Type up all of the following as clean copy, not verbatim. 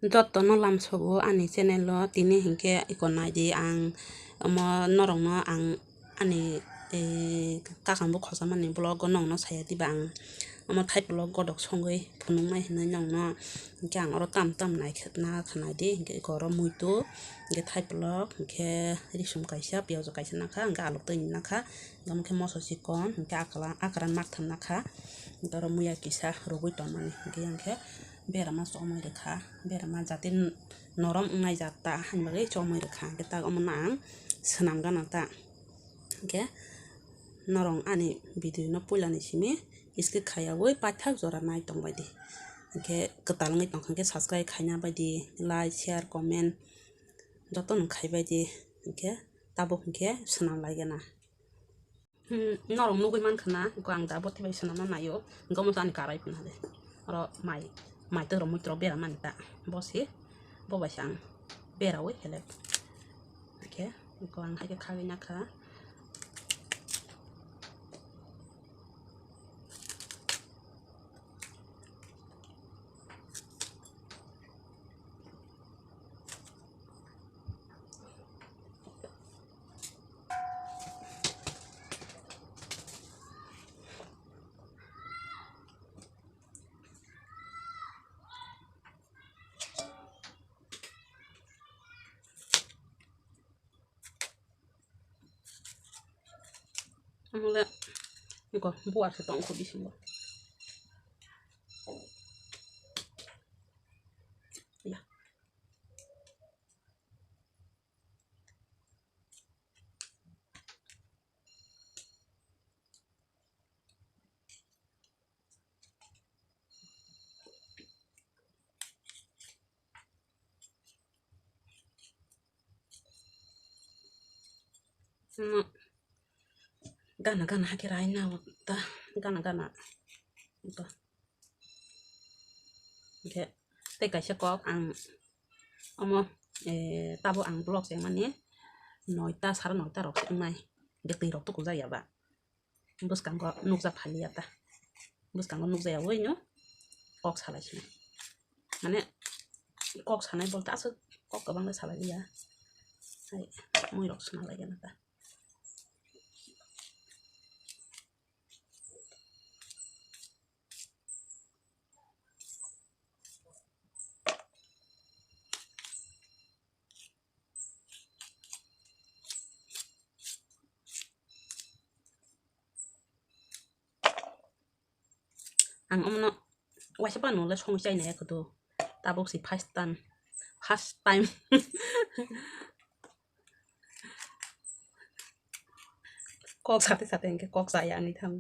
Dot no lam sobo ani channel lo tini hingke ikonai di ang mo norong no ang ani kakang bo khosa mani blog nong no saya di bang amo thai blog godok songoi phunung mai hinai nong no hingke ang oro tam tam nai khetna khanai di hingke goro muito hingke thai blog hingke risum kaisa piajo kaisa nakha hingke alu tui nakha hingke moso sikon hingke akaran mak tham nakha hingke oro muya kisa rogoi tongmani hingke berama chomoi rekha berama jate norom ngai jata hanbagoi chomoi rekha hingke tak omo ang swnam gana ta hingke norong ani video no puilani simi iske khayawoi paithak jora nai tongbai di hingke katal ngai tongkha hingke subscribe khaina baidi like share comment joto no khaibai di hingke tabo hingke swnam laigena norong nugui mankhana ko ang da bothi bai swnamna nayo hingke mo ani karai phuna de oro mai toro muitro bera manita bosi bobai sang bera oi hele oke ko ang haike khagi nakha amule ko buat se tong ko bisimbo ya gana hakirai na ta gana ito oke te kaisa kok ang omo tabo ang blog yang mani noita sar noita rok nai gekti rok to kujaya ba buskang ko nukja phaliya ta buskang ko nukja woi no kok salai sini mane kok sanai bolte asu kok kabang le salai ya hai moi rok suna lagi na ta ang omno wasipa no le chong chai ne ko do tabok si first time kok sate engke kok sayang ni thang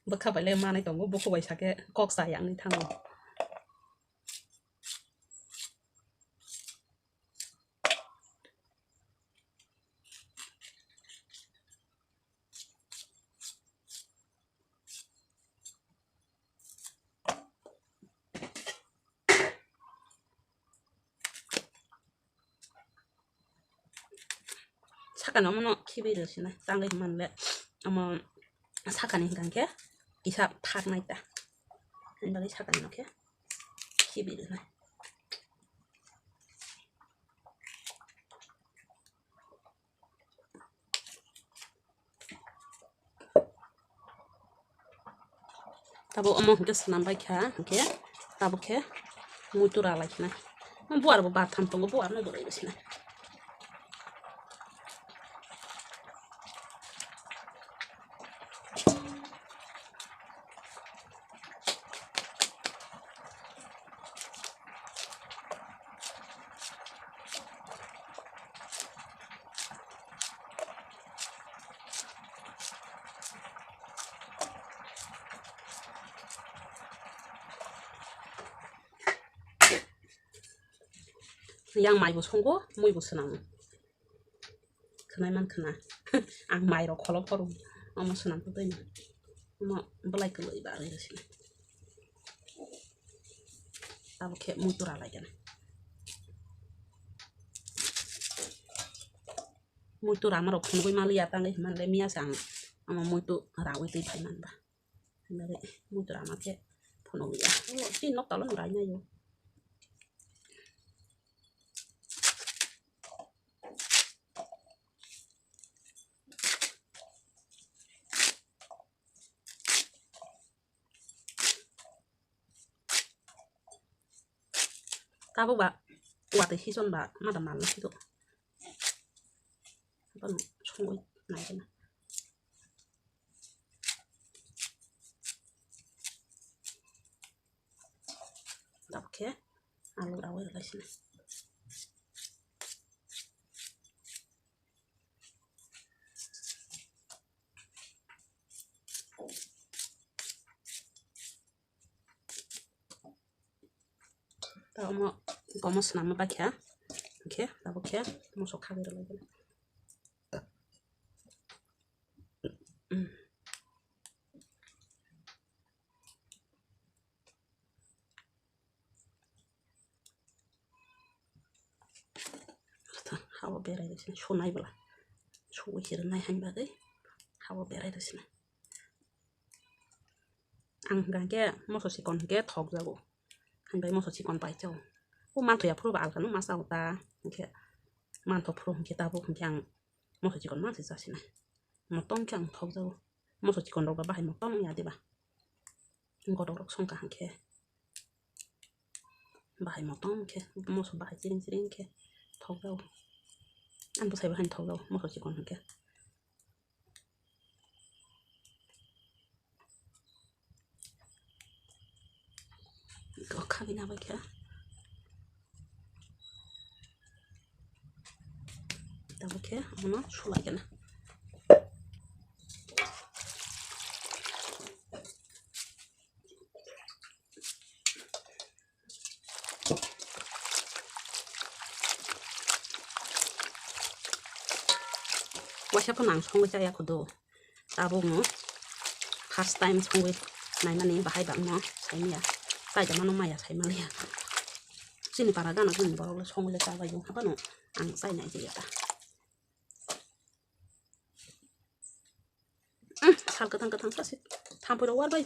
bakha bale manai tongo boko bai sake kok sayang ni thang sakan omno khibiru sina tangai manle omo sakani hingke isa phak naita endali sakani noke khibiru na tabo omo hingke snam bai kha hingke tabo khe mutura laikna buar bo batham tongo buar no bolai sina yang mai bo songo moi bo snam khnai man khna ang mai ro kholo poru omo snam ko tei omo belai ko loi ba re sina tabo khe mutura lagena mutura maro phungoi malia tangai manle mia sang omo mutu rawi tei phai man ba ndare mutura ma khe phunoi ya tin nok talo rai na yo tabu ba wate hison ba mada mal na itu apa no chongoi nai kana tabu ke alu rawe la sini tahu mau kamu senang apa ya oke tabu ke mau sok kawir lagi hawa berai di sini shonai bela show hir nai hang bagai hawa berai di sini ang gangke mau sosi kon ke thok jago hang bai mau sosi kon pai jauh man tuh ya pro ba al kanu masa uta oke man to pro kita bu yang mau sosi kon masih sasi nai motong kang thok jago mau sosi kon roba bahai motong ya di ba ngorok song ka hang ke bahai motong ke mau so bahai jiring ke thok jago ăn bữa say bữa hành thầu đâu mà chỉ còn thằng kia có cabina vậy kia tao vậy kia nó chua lại cái này siapa nang song với saya kudo tabu no first time song với này mà nín bahai bang no sai mia sai jama no maya sai malia sini paraga na kun baru song với saya yung apa no ang sai nai je ta sal katang plastik tham pura war bai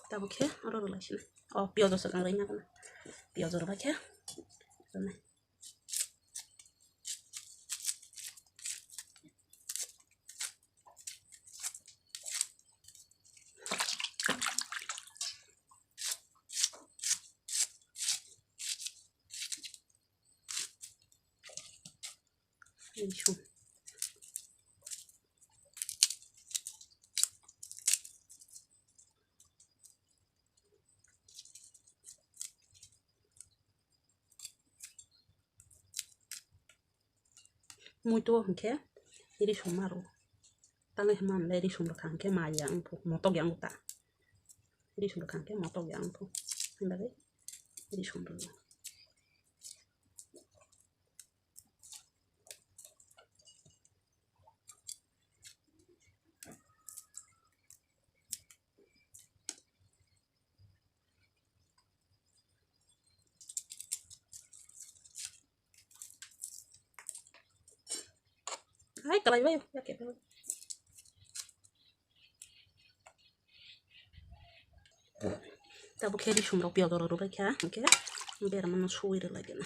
tahu ke orang orang sini oh piazo sekarang lainnya kan piazo apa ke sana ini muito ke iri sumaru tangga man le iri sumber kan ke mayang pu motok yang uta iri sumber kan ke motok yang pu ndare iri sumber ay kalay bayo yakit tabu ke iri sumber piazo ro ba kya oke biar mana suwir lagi na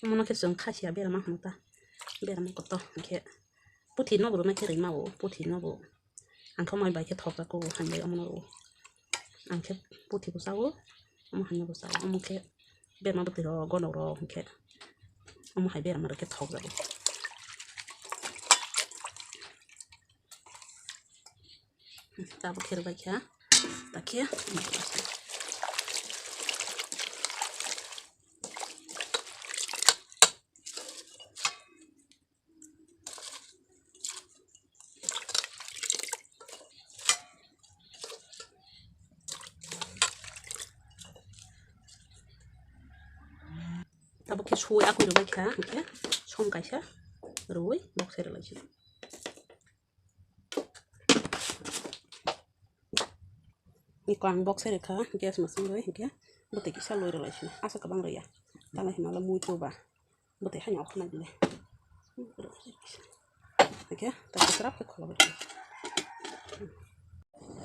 mana ke song khasi biar mana hanta biar mana koto oke putih no bro na ke rima wo putih no bo angko mai bai ke thok ko han bai amno wo angke putih ko sawo amu hanya ko sawo amu ke biar mana putih ro gono ro oke amu hai biar mana ke thok jago tabu ke bai kya takia tabu ke suwe aku ro bai kya oke som kaisa roi boxer lagi ikan boxer ka gas masing roi ke bote ki salo ro lagi asa ka bang ro ya tala himala muito ba bote hanya khna dile oke tak serap ke kalau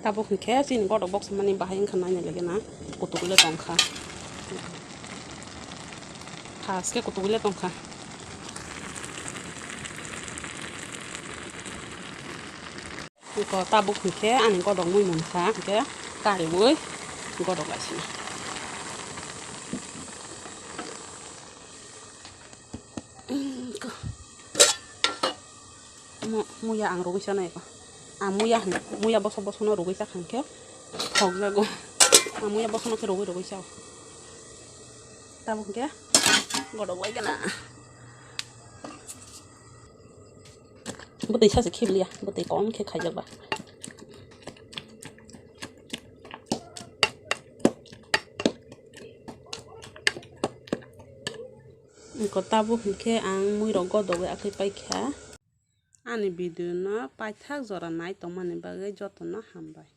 Tabo hingke sini godok box mani bahaya kana nya lagi na kutukule tongkha khas ke kutukule tongkha ko tabo hingke ani godok mui monkha hingke kari bui godok laisina muya ang rugisa na ko muya boso no rugisa khanke thoglago muya boso no ke rugisa tabo hingke godok lai kana butei sase khiblia butei kom khe khaijaba ko tabo hingke ang mui rok godok akai paikha ani video no paithak jora nai tongmani bagui jotono hambai।